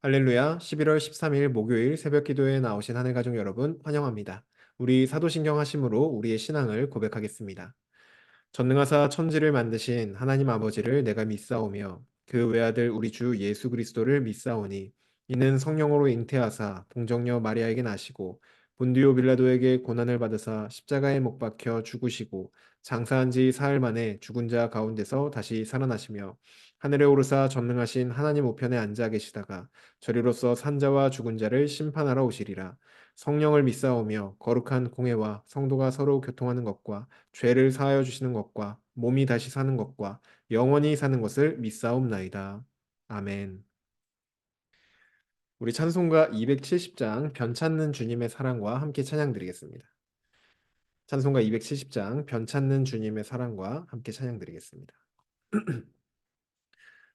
할렐루야, 11월 13일 목요일 새벽 기도에 나오신 하늘 가족 여러분 환영합니다. 우리 사도신경 하심으로 우리의 신앙을 고백하겠습니다. 전능하사 천지를 만드신 하나님 아버지를 내가 믿사오며 그 외아들 우리 주 예수 그리스도를 믿사오니 이는 성령으로 잉태하사 동정녀 마리아에게 나시고 본디오 빌라도에게 고난을 받으사 십자가에 못 박혀 죽으시고 장사한 지 사흘 만에 죽은 자 가운데서 다시 살아나시며 하늘에 오르사 전능하신 하나님 우편에 앉아 계시다가 저리로서 산자와 죽은 자를 심판하러 오시리라. 성령을 믿사오며 거룩한 공회와 성도가 서로 교통하는 것과 죄를 사하여 주시는 것과 몸이 다시 사는 것과 영원히 사는 것을 믿사옵나이다. 아멘. 우리 찬송가 270장 변찮는 주님의 사랑과 함께 찬양드리겠습니다. 찬송가 270장 변찮는 주님의 사랑과 함께 찬양드리겠습니다.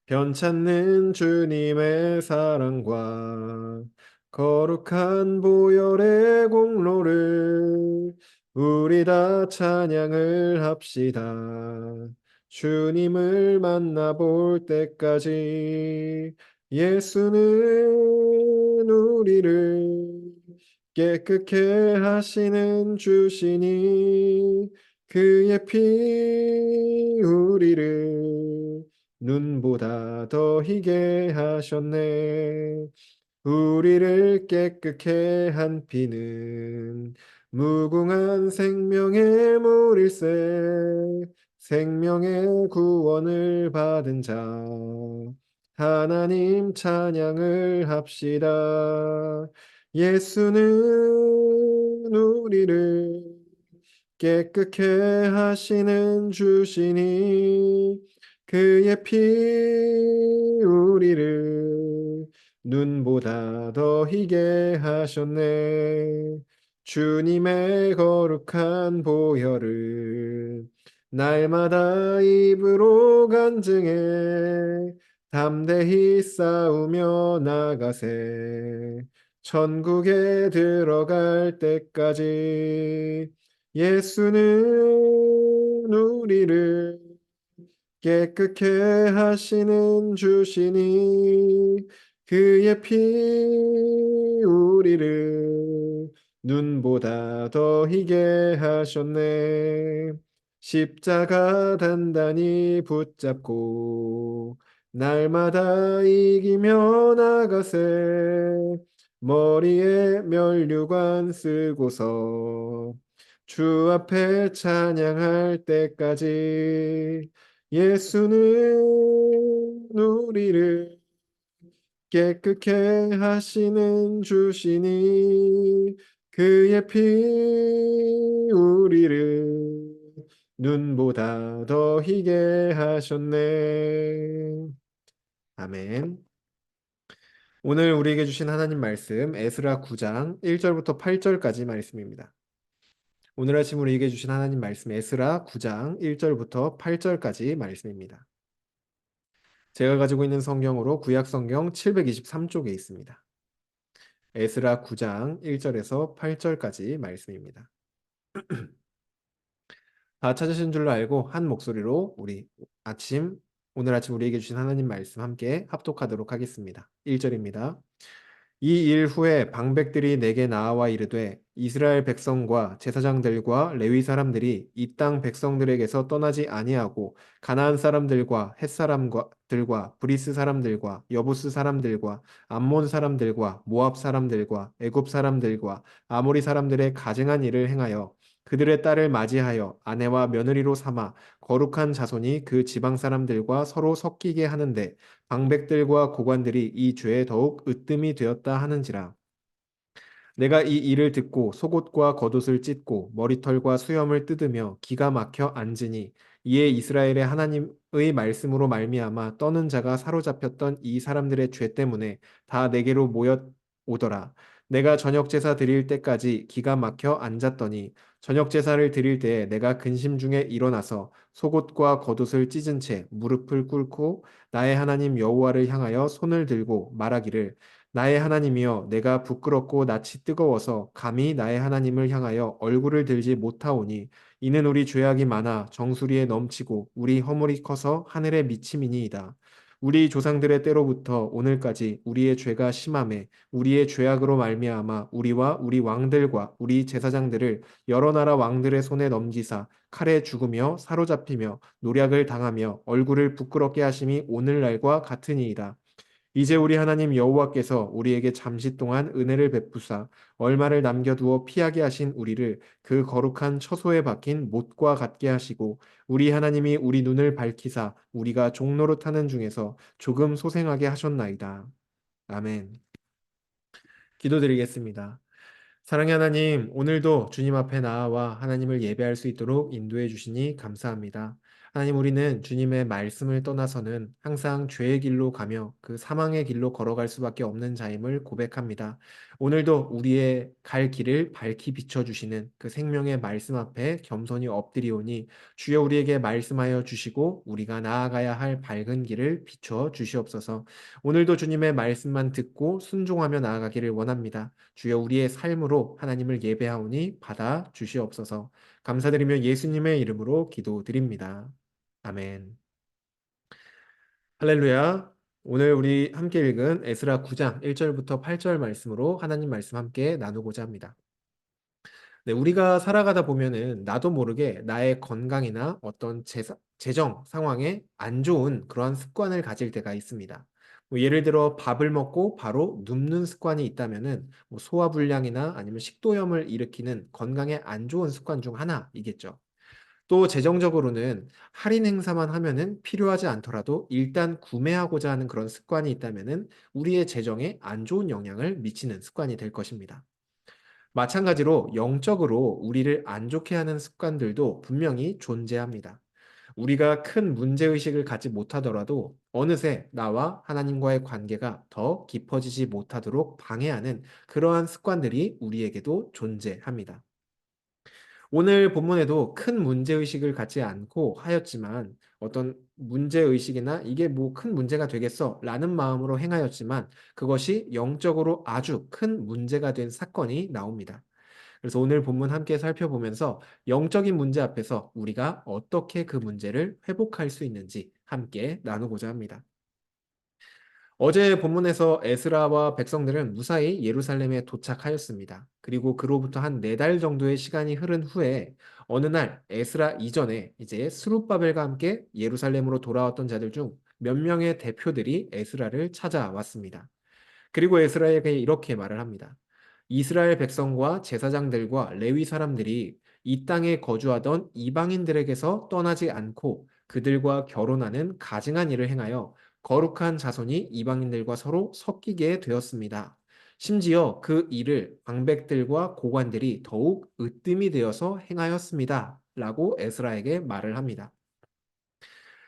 변찮는 주님의 사랑과 거룩한 보혈의 공로를 우리 다 찬양을 합시다. 주님을 만나볼 때까지 예수는 우리를 깨끗게 하시는 주시니 그의 피 우리를 눈보다 더 희게 하셨네. 우리를 깨끗게 한 피는 무궁한 생명의 물일세. 생명의 구원을 받은 자 하나님 찬양을 합시다. 예수는 우리를 깨끗게 하시는 주시니 그의 피 우리를 눈보다 더 희게 하셨네. 주님의 거룩한 보혈을 날마다 입으로 간증해 담대히 싸우며 나가세. 천국에 들어갈 때까지 예수는 우리를 깨끗게 하시는 주시니 그의 피 우리를 눈보다 더 희게 하셨네. 십자가 단단히 붙잡고 날마다 이기며 나가세. 머리에 면류관 쓰고서 주 앞에 찬양할 때까지 예수는 우리를 깨끗게 하시는 주시니 그의 피 우리를 눈보다 더 희게 하셨네. 아멘. 오늘 우리에게 주신 하나님 말씀 에스라 9장 1절부터 8절까지 말씀입니다. 오늘 아침 우리에게 주신 하나님 말씀 에스라 9장 1절부터 8절까지 말씀입니다. 제가 가지고 있는 성경으로 구약 성경 723쪽에 있습니다. 에스라 9장 1절에서 8절까지 말씀입니다. 다 찾으신 줄로 알고 한 목소리로 오늘 아침 우리에게 주신 하나님 말씀 함께 합독하도록 하겠습니다. 1절입니다. 이 일 후에 방백들이 내게 나와 이르되 이스라엘 백성과 제사장들과 레위 사람들이 이 땅 백성들에게서 떠나지 아니하고 가나안 사람들과 헷 사람들과 브리스 사람들과 여부스 사람들과 암몬 사람들과 모압 사람들과 애굽 사람들과 아모리 사람들의 가증한 일을 행하여 그들의 딸을 맞이하여 아내와 며느리로 삼아 거룩한 자손이 그 지방 사람들과 서로 섞이게 하는데 방백들과 고관들이 이 죄에 더욱 으뜸이 되었다 하는지라. 내가 이 일을 듣고 속옷과 겉옷을 찢고 머리털과 수염을 뜯으며 기가 막혀 앉으니 이에 이스라엘의 하나님의 말씀으로 말미암아 떠는 자가 사로잡혔던 이 사람들의 죄 때문에 다 내게로 모여 오더라. 내가 저녁 제사 드릴 때까지 기가 막혀 앉았더니 저녁 제사를 드릴 때에 내가 근심 중에 일어나서 속옷과 겉옷을 찢은 채 무릎을 꿇고 나의 하나님 여호와를 향하여 손을 들고 말하기를 나의 하나님이여 내가 부끄럽고 낯이 뜨거워서 감히 나의 하나님을 향하여 얼굴을 들지 못하오니 이는 우리 죄악이 많아 정수리에 넘치고 우리 허물이 커서 하늘에 미침이니이다. 우리 조상들의 때로부터 오늘까지 우리의 죄가 심함에 우리의 죄악으로 말미암아 우리와 우리 왕들과 우리 제사장들을 여러 나라 왕들의 손에 넘기사 칼에 죽으며 사로잡히며 노략을 당하며 얼굴을 부끄럽게 하심이 오늘날과 같으니이다. 이제 우리 하나님 여호와께서 우리에게 잠시 동안 은혜를 베푸사 얼마를 남겨두어 피하게 하신 우리를 그 거룩한 처소에 박힌 못과 같게 하시고 우리 하나님이 우리 눈을 밝히사 우리가 종노릇하는 중에서 조금 소생하게 하셨나이다. 아멘. 기도드리겠습니다. 사랑의 하나님, 오늘도 주님 앞에 나아와 하나님을 예배할 수 있도록 인도해 주시니 감사합니다. 하나님, 우리는 주님의 말씀을 떠나서는 항상 죄의 길로 가며 그 사망의 길로 걸어갈 수밖에 없는 자임을 고백합니다. 오늘도 우리의 갈 길을 밝히 비춰주시는 그 생명의 말씀 앞에 겸손히 엎드리오니 주여 우리에게 말씀하여 주시고 우리가 나아가야 할 밝은 길을 비춰 주시옵소서. 오늘도 주님의 말씀만 듣고 순종하며 나아가기를 원합니다. 주여 우리의 삶으로 하나님을 예배하오니 받아 주시옵소서. 감사드리며 예수님의 이름으로 기도드립니다. 아멘. 할렐루야. 오늘 우리 함께 읽은 에스라 9장 1절부터 8절 말씀으로 하나님 말씀 함께 나누고자 합니다. 네, 우리가 살아가다 보면은 나도 모르게 나의 건강이나 어떤 재정 상황에 안 좋은 그러한 습관을 가질 때가 있습니다. 뭐 예를 들어 밥을 먹고 바로 눕는 습관이 있다면은 뭐 소화불량이나 아니면 식도염을 일으키는 건강에 안 좋은 습관 중 하나이겠죠. 또 재정적으로는 할인 행사만 하면은 필요하지 않더라도 일단 구매하고자 하는 그런 습관이 있다면은 우리의 재정에 안 좋은 영향을 미치는 습관이 될 것입니다. 마찬가지로 영적으로 우리를 안 좋게 하는 습관들도 분명히 존재합니다. 우리가 큰 문제의식을 갖지 못하더라도 어느새 나와 하나님과의 관계가 더 깊어지지 못하도록 방해하는 그러한 습관들이 우리에게도 존재합니다. 오늘 본문에도 큰 문제의식을 갖지 않고 하였지만 어떤 문제의식이나 이게 뭐 큰 문제가 되겠어 라는 마음으로 행하였지만 그것이 영적으로 아주 큰 문제가 된 사건이 나옵니다. 그래서 오늘 본문 함께 살펴보면서 영적인 문제 앞에서 우리가 어떻게 그 문제를 회복할 수 있는지 함께 나누고자 합니다. 어제 본문에서 에스라와 백성들은 무사히 예루살렘에 도착하였습니다. 그리고 그로부터 한 4달 정도의 시간이 흐른 후에 어느 날 에스라 이전에 이제 스룹바벨과 함께 예루살렘으로 돌아왔던 자들 중 몇 명의 대표들이 에스라를 찾아왔습니다. 그리고 에스라에게 이렇게 말을 합니다. 이스라엘 백성과 제사장들과 레위 사람들이 이 땅에 거주하던 이방인들에게서 떠나지 않고 그들과 결혼하는 가증한 일을 행하여 거룩한 자손이 이방인들과 서로 섞이게 되었습니다. 심지어 그 일을 방백들과 고관들이 더욱 으뜸이 되어서 행하였습니다. 라고 에스라에게 말을 합니다.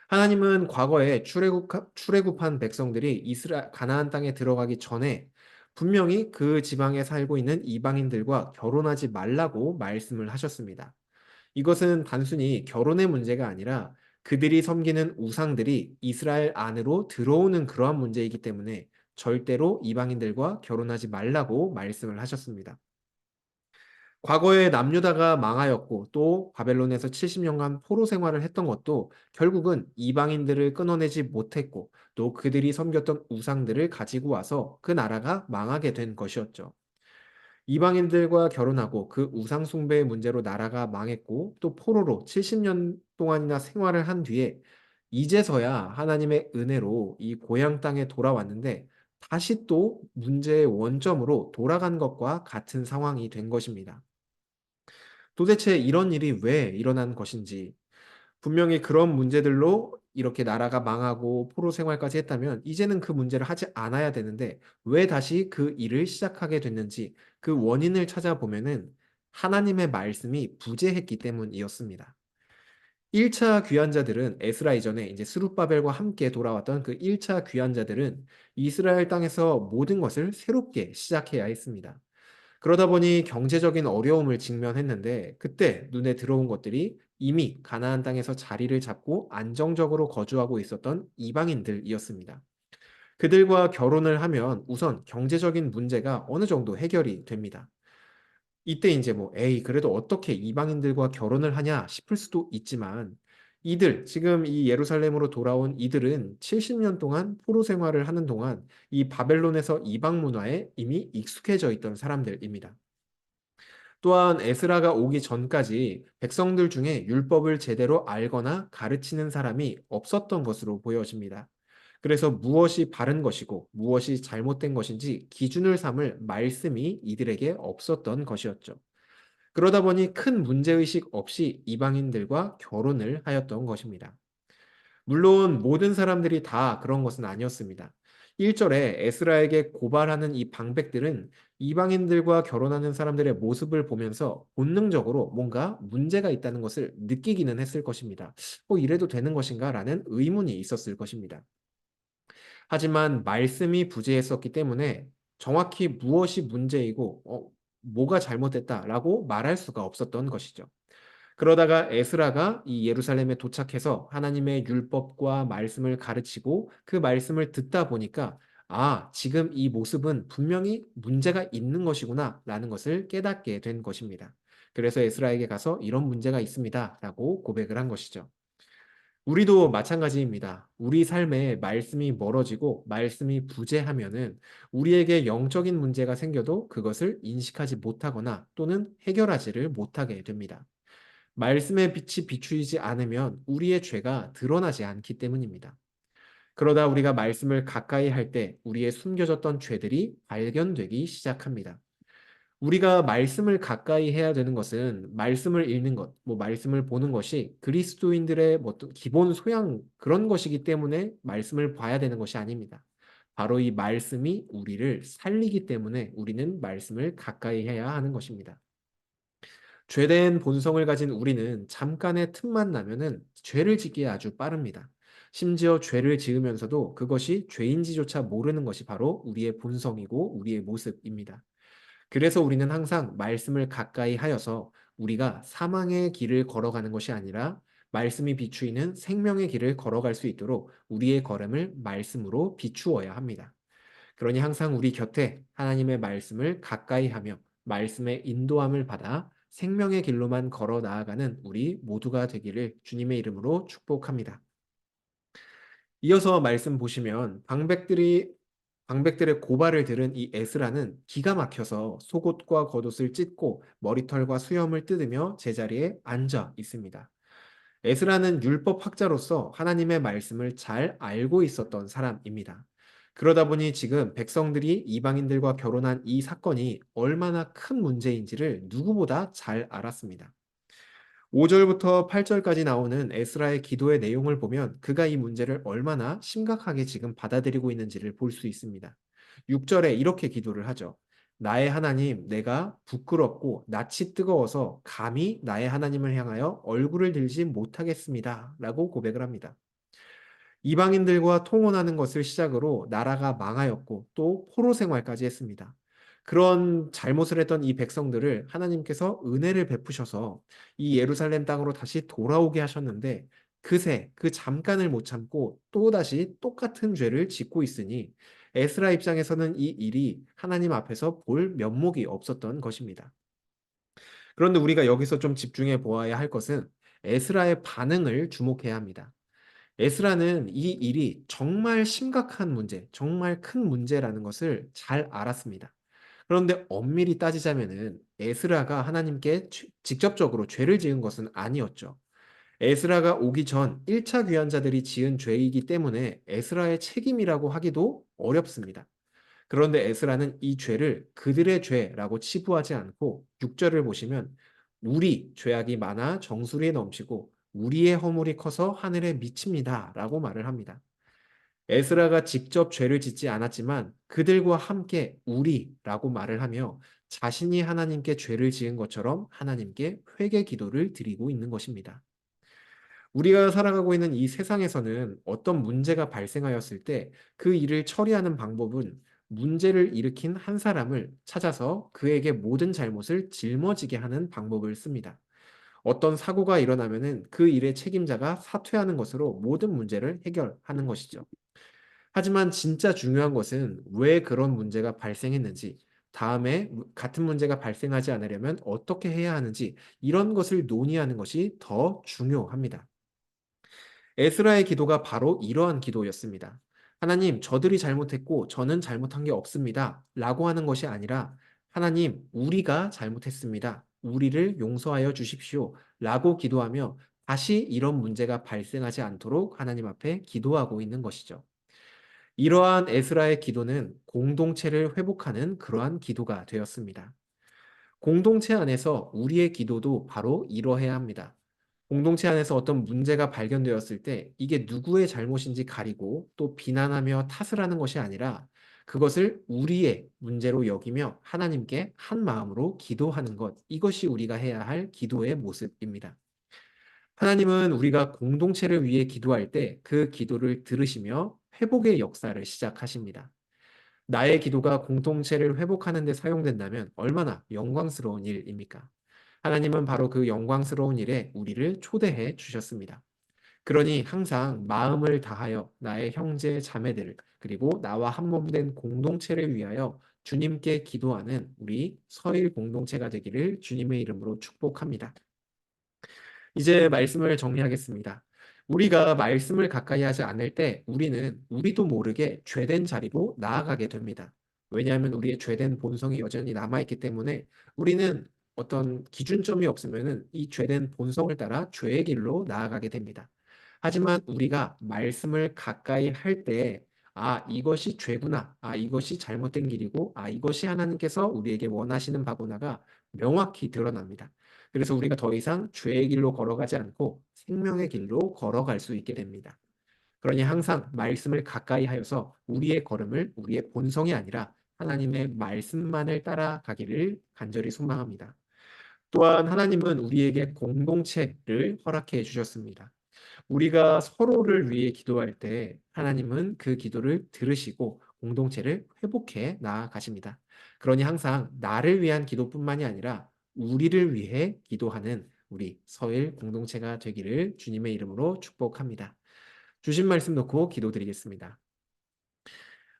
하나님은 과거에 출애굽한 백성들이 가나안 땅에 들어가기 전에 분명히 그 지방에 살고 있는 이방인들과 결혼하지 말라고 말씀을 하셨습니다. 이것은 단순히 결혼의 문제가 아니라 그들이 섬기는 우상들이 이스라엘 안으로 들어오는 그러한 문제이기 때문에 절대로 이방인들과 결혼하지 말라고 말씀을 하셨습니다. 과거에 남유다가 망하였고 또 바벨론에서 70년간 포로 생활을 했던 것도 결국은 이방인들을 끊어내지 못했고 또 그들이 섬겼던 우상들을 가지고 와서 그 나라가 망하게 된 것이었죠. 이방인들과 결혼하고 그 우상 숭배의 문제로 나라가 망했고 또 포로로 70년 동안이나 생활을 한 뒤에 이제서야 하나님의 은혜로 이 고향 땅에 돌아왔는데 다시 또 문제의 원점으로 돌아간 것과 같은 상황이 된 것입니다. 도대체 이런 일이 왜 일어난 것인지, 분명히 그런 문제들로 이렇게 나라가 망하고 포로 생활까지 했다면 이제는 그 문제를 하지 않아야 되는데 왜 다시 그 일을 시작하게 됐는지 그 원인을 찾아보면은 하나님의 말씀이 부재했기 때문이었습니다. 1차 귀환자들은 에스라 이전에 이제 스룹바벨과 함께 돌아왔던 그 1차 귀환자들은 이스라엘 땅에서 모든 것을 새롭게 시작해야 했습니다. 그러다 보니 경제적인 어려움을 직면했는데 그때 눈에 들어온 것들이 이미 가나안 땅에서 자리를 잡고 안정적으로 거주하고 있었던 이방인들이었습니다. 그들과 결혼을 하면 우선 경제적인 문제가 어느 정도 해결이 됩니다. 이때 이제 뭐 에이 그래도 어떻게 이방인들과 결혼을 하냐 싶을 수도 있지만 지금 이 예루살렘으로 돌아온 이들은 70년 동안 포로 생활을 하는 동안 이 바벨론에서 이방 문화에 이미 익숙해져 있던 사람들입니다. 또한 에스라가 오기 전까지 백성들 중에 율법을 제대로 알거나 가르치는 사람이 없었던 것으로 보여집니다. 그래서 무엇이 바른 것이고 무엇이 잘못된 것인지 기준을 삼을 말씀이 이들에게 없었던 것이었죠. 그러다 보니 큰 문제의식 없이 이방인들과 결혼을 하였던 것입니다. 물론 모든 사람들이 다 그런 것은 아니었습니다. 1절에 에스라에게 고발하는 이 방백들은 이방인들과 결혼하는 사람들의 모습을 보면서 본능적으로 뭔가 문제가 있다는 것을 느끼기는 했을 것입니다. 이래도 되는 것인가? 라는 의문이 있었을 것입니다. 하지만 말씀이 부재했었기 때문에 정확히 무엇이 문제이고, 뭐가 잘못됐다라고 말할 수가 없었던 것이죠. 그러다가 에스라가 이 예루살렘에 도착해서 하나님의 율법과 말씀을 가르치고 그 말씀을 듣다 보니까 지금 이 모습은 분명히 문제가 있는 것이구나라는 것을 깨닫게 된 것입니다. 그래서 에스라에게 가서 이런 문제가 있습니다라고 고백을 한 것이죠. 우리도 마찬가지입니다. 우리 삶에 말씀이 멀어지고 말씀이 부재하면은 우리에게 영적인 문제가 생겨도 그것을 인식하지 못하거나 또는 해결하지를 못하게 됩니다. 말씀의 빛이 비추이지 않으면 우리의 죄가 드러나지 않기 때문입니다. 그러다 우리가 말씀을 가까이 할 때 우리의 숨겨졌던 죄들이 발견되기 시작합니다. 우리가 말씀을 가까이 해야 되는 것은 말씀을 읽는 것, 말씀을 보는 것이 그리스도인들의 어떤 기본 소양 그런 것이기 때문에 말씀을 봐야 되는 것이 아닙니다. 바로 이 말씀이 우리를 살리기 때문에 우리는 말씀을 가까이 해야 하는 것입니다. 죄된 본성을 가진 우리는 잠깐의 틈만 나면은 죄를 짓기에 아주 빠릅니다. 심지어 죄를 지으면서도 그것이 죄인지조차 모르는 것이 바로 우리의 본성이고 우리의 모습입니다. 그래서 우리는 항상 말씀을 가까이 하여서 우리가 사망의 길을 걸어가는 것이 아니라 말씀이 비추이는 생명의 길을 걸어갈 수 있도록 우리의 걸음을 말씀으로 비추어야 합니다. 그러니 항상 우리 곁에 하나님의 말씀을 가까이 하며 말씀의 인도함을 받아 생명의 길로만 걸어 나아가는 우리 모두가 되기를 주님의 이름으로 축복합니다. 이어서 말씀 보시면 방백들의 고발을 들은 이 에스라는 기가 막혀서 속옷과 겉옷을 찢고 머리털과 수염을 뜯으며 제자리에 앉아 있습니다. 에스라는 율법 학자로서 하나님의 말씀을 잘 알고 있었던 사람입니다. 그러다 보니 지금 백성들이 이방인들과 결혼한 이 사건이 얼마나 큰 문제인지를 누구보다 잘 알았습니다. 5절부터 8절까지 나오는 에스라의 기도의 내용을 보면 그가 이 문제를 얼마나 심각하게 지금 받아들이고 있는지를 볼 수 있습니다. 6절에 이렇게 기도를 하죠. 나의 하나님, 내가 부끄럽고 낯이 뜨거워서 감히 나의 하나님을 향하여 얼굴을 들지 못하겠습니다. 라고 고백을 합니다. 이방인들과 통혼하는 것을 시작으로 나라가 망하였고 또 포로 생활까지 했습니다. 그런 잘못을 했던 이 백성들을 하나님께서 은혜를 베푸셔서 이 예루살렘 땅으로 다시 돌아오게 하셨는데 그새 그 잠깐을 못 참고 또다시 똑같은 죄를 짓고 있으니 에스라 입장에서는 이 일이 하나님 앞에서 볼 면목이 없었던 것입니다. 그런데 우리가 여기서 좀 집중해 보아야 할 것은 에스라의 반응을 주목해야 합니다. 에스라는 이 일이 정말 심각한 문제, 정말 큰 문제라는 것을 잘 알았습니다. 그런데 엄밀히 따지자면은 에스라가 하나님께 직접적으로 죄를 지은 것은 아니었죠. 에스라가 오기 전 1차 귀환자들이 지은 죄이기 때문에 에스라의 책임이라고 하기도 어렵습니다. 그런데 에스라는 이 죄를 그들의 죄라고 치부하지 않고 6절을 보시면 우리 죄악이 많아 정수리에 넘치고 우리의 허물이 커서 하늘에 미칩니다라고 말을 합니다. 에스라가 직접 죄를 짓지 않았지만 그들과 함께 우리라고 말을 하며 자신이 하나님께 죄를 지은 것처럼 하나님께 회개 기도를 드리고 있는 것입니다. 우리가 살아가고 있는 이 세상에서는 어떤 문제가 발생하였을 때 그 일을 처리하는 방법은 문제를 일으킨 한 사람을 찾아서 그에게 모든 잘못을 짊어지게 하는 방법을 씁니다. 어떤 사고가 일어나면은 그 일의 책임자가 사퇴하는 것으로 모든 문제를 해결하는 것이죠. 하지만 진짜 중요한 것은 왜 그런 문제가 발생했는지, 다음에 같은 문제가 발생하지 않으려면 어떻게 해야 하는지 이런 것을 논의하는 것이 더 중요합니다. 에스라의 기도가 바로 이러한 기도였습니다. 하나님, 저들이 잘못했고 저는 잘못한 게 없습니다. 라고 하는 것이 아니라 하나님, 우리가 잘못했습니다. 우리를 용서하여 주십시오. 라고 기도하며 다시 이런 문제가 발생하지 않도록 하나님 앞에 기도하고 있는 것이죠. 이러한 에스라의 기도는 공동체를 회복하는 그러한 기도가 되었습니다. 공동체 안에서 우리의 기도도 바로 이러해야 합니다. 공동체 안에서 어떤 문제가 발견되었을 때 이게 누구의 잘못인지 가리고 또 비난하며 탓을 하는 것이 아니라 그것을 우리의 문제로 여기며 하나님께 한 마음으로 기도하는 것, 이것이 우리가 해야 할 기도의 모습입니다. 하나님은 우리가 공동체를 위해 기도할 때 그 기도를 들으시며 회복의 역사를 시작하십니다. 나의 기도가 공동체를 회복하는 데 사용된다면 얼마나 영광스러운 일입니까? 하나님은 바로 그 영광스러운 일에 우리를 초대해 주셨습니다. 그러니 항상 마음을 다하여 나의 형제 자매들 그리고 나와 한 몸 된 공동체를 위하여 주님께 기도하는 우리 서일 공동체가 되기를 주님의 이름으로 축복합니다. 이제 말씀을 정리하겠습니다. 우리가 말씀을 가까이 하지 않을 때 우리는 우리도 모르게 죄된 자리로 나아가게 됩니다. 왜냐하면 우리의 죄된 본성이 여전히 남아있기 때문에 우리는 어떤 기준점이 없으면은 이 죄된 본성을 따라 죄의 길로 나아가게 됩니다. 하지만 우리가 말씀을 가까이 할 때, 아, 이것이 죄구나. 아, 이것이 잘못된 길이고, 아, 이것이 하나님께서 우리에게 원하시는 바구나가 명확히 드러납니다. 그래서 우리가 더 이상 죄의 길로 걸어가지 않고 생명의 길로 걸어갈 수 있게 됩니다. 그러니 항상 말씀을 가까이 하여서 우리의 걸음을 우리의 본성이 아니라 하나님의 말씀만을 따라가기를 간절히 소망합니다. 또한 하나님은 우리에게 공동체를 허락해 주셨습니다. 우리가 서로를 위해 기도할 때 하나님은 그 기도를 들으시고 공동체를 회복해 나아가십니다. 그러니 항상 나를 위한 기도뿐만이 아니라 우리를 위해 기도하는 우리 서일 공동체가 되기를 주님의 이름으로 축복합니다. 주신 말씀 놓고 기도드리겠습니다.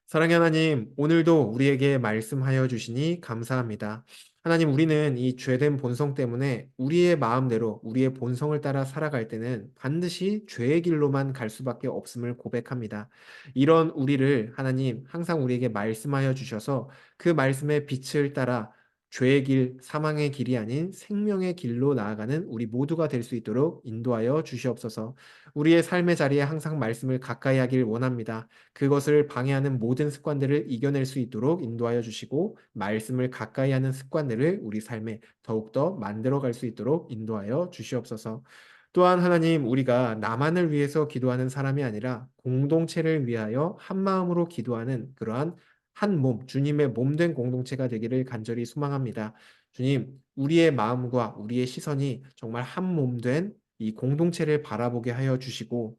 사랑의 하나님, 오늘도 우리에게 말씀하여 주시니 감사합니다. 하나님, 우리는 이 죄된 본성 때문에 우리의 마음대로 우리의 본성을 따라 살아갈 때는 반드시 죄의 길로만 갈 수밖에 없음을 고백합니다. 이런 우리를 하나님 항상 우리에게 말씀하여 주셔서 그 말씀의 빛을 따라 죄의 길, 사망의 길이 아닌 생명의 길로 나아가는 우리 모두가 될 수 있도록 인도하여 주시옵소서. 우리의 삶의 자리에 항상 말씀을 가까이 하길 원합니다. 그것을 방해하는 모든 습관들을 이겨낼 수 있도록 인도하여 주시고 말씀을 가까이 하는 습관들을 우리 삶에 더욱더 만들어 갈 수 있도록 인도하여 주시옵소서. 또한 하나님, 우리가 나만을 위해서 기도하는 사람이 아니라 공동체를 위하여 한 마음으로 기도하는 그러한 한 몸, 주님의 몸 된 공동체가 되기를 간절히 소망합니다. 주님, 우리의 마음과 우리의 시선이 정말 한 몸 된 이 공동체를 바라보게 하여 주시고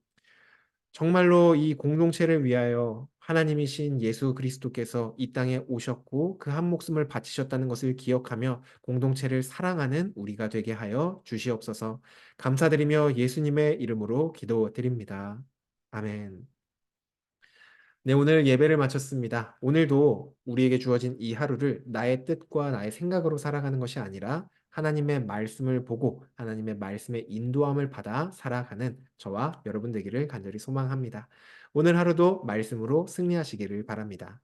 정말로 이 공동체를 위하여 하나님이신 예수 그리스도께서 이 땅에 오셨고 그 한 목숨을 바치셨다는 것을 기억하며 공동체를 사랑하는 우리가 되게 하여 주시옵소서. 감사드리며 예수님의 이름으로 기도드립니다. 아멘. 네, 오늘 예배를 마쳤습니다. 오늘도 우리에게 주어진 이 하루를 나의 뜻과 나의 생각으로 살아가는 것이 아니라 하나님의 말씀을 보고 하나님의 말씀의 인도함을 받아 살아가는 저와 여러분 되기를 간절히 소망합니다. 오늘 하루도 말씀으로 승리하시기를 바랍니다.